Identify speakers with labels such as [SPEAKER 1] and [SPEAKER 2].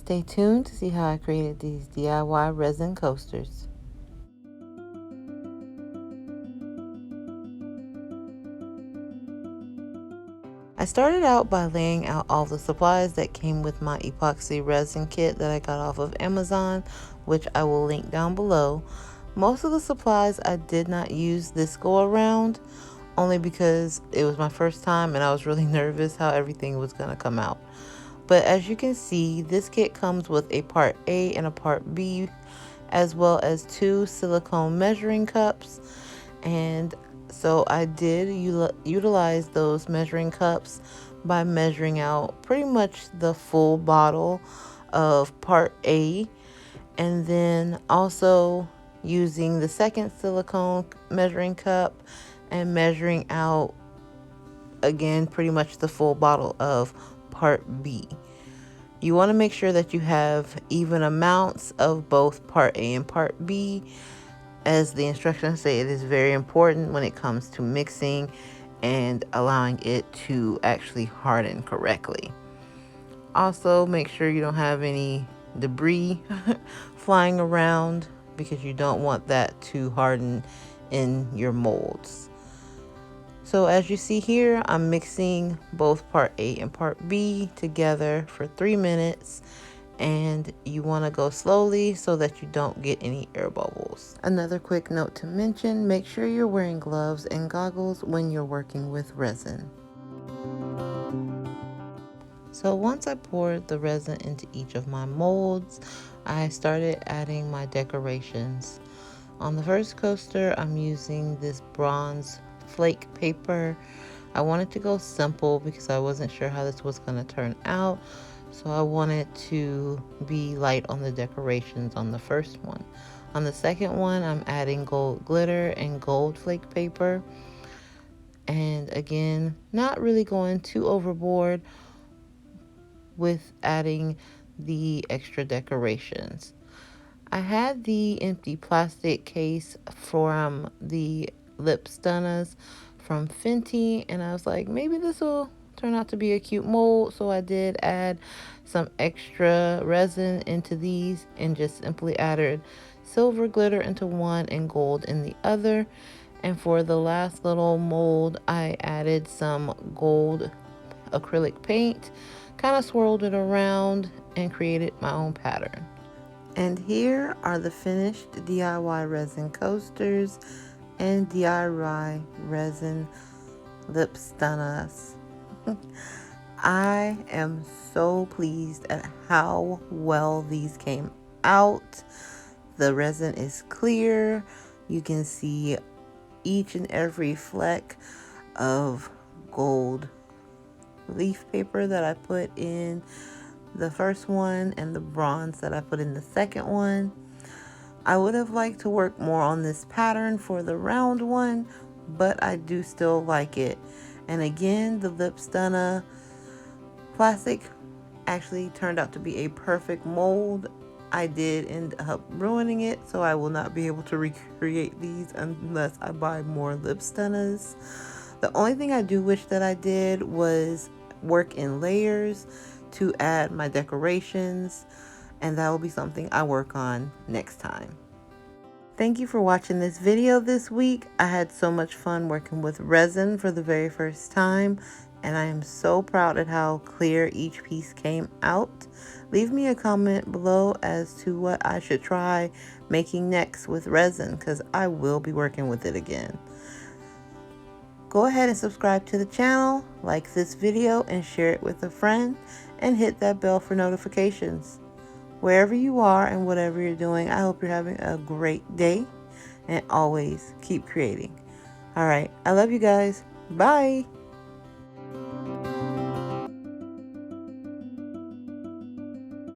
[SPEAKER 1] Stay tuned to see how I created these DIY resin coasters. I started out by laying out all the supplies that came with my Epoxy Resin Kit that I got off of Amazon, which I will link down below. Most of the supplies I did not use this go around, only because it was my first time and I was really nervous how everything was going to come out. But as you can see, this kit comes with a part A and a part B, as well as 2 silicone measuring cups. And so I did utilize those measuring cups by measuring out pretty much the full bottle of part A, and then also using the second silicone measuring cup and measuring out again pretty much the full bottle of part B. You want to make sure that you have even amounts of both part A and part B. As the instructions say, it is very important when it comes to mixing and allowing it to actually harden correctly. Also, make sure you don't have any debris flying around, because you don't want that to harden in your molds. So as you see here, I'm mixing both part A and part B together for 3 minutes, and you want to go slowly so that you don't get any air bubbles. Another quick note to mention, make sure you're wearing gloves and goggles when you're working with resin. So once I poured the resin into each of my molds, I started adding my decorations. On the first coaster, I'm using this bronze flake paper. I wanted to go simple because I wasn't sure how this was going to turn out. So I wanted to be light on the decorations on the first one. On the second one, I'm adding gold glitter and gold flake paper. And again, not really going too overboard with adding the extra decorations. I had the empty plastic case from the lip stunners from Fenty, and I was like, maybe this will turn out to be a cute mold. So I did add some extra resin into these and just simply added silver glitter into one and gold in the other. And for the last little mold, I added some gold acrylic paint, kind of swirled it around and created my own pattern. And here are the finished DIY resin coasters and DIY resin lip stunners. I am so pleased at how well these came out. The resin is clear. You can see each and every fleck of gold leaf paper that I put in the first one and the bronze that I put in the second one. I would have liked to work more on this pattern for the round one, but I do still like it. And again, the lip stunner plastic actually turned out to be a perfect mold. I did end up ruining it, so I will not be able to recreate these unless I buy more lip stunners. The only thing I do wish that I did was work in layers to add my decorations, and that will be something I work on next time. Thank you for watching this video this week. I had so much fun working with resin for the very first time, and I am so proud at how clear each piece came out. Leave me a comment below as to what I should try making next with resin, because I will be working with it again. Go ahead and subscribe to the channel, like this video, and share it with a friend, and hit that bell for notifications. Wherever you are and whatever you're doing, I hope you're having a great day, and always keep creating. All right, I love you guys. Bye.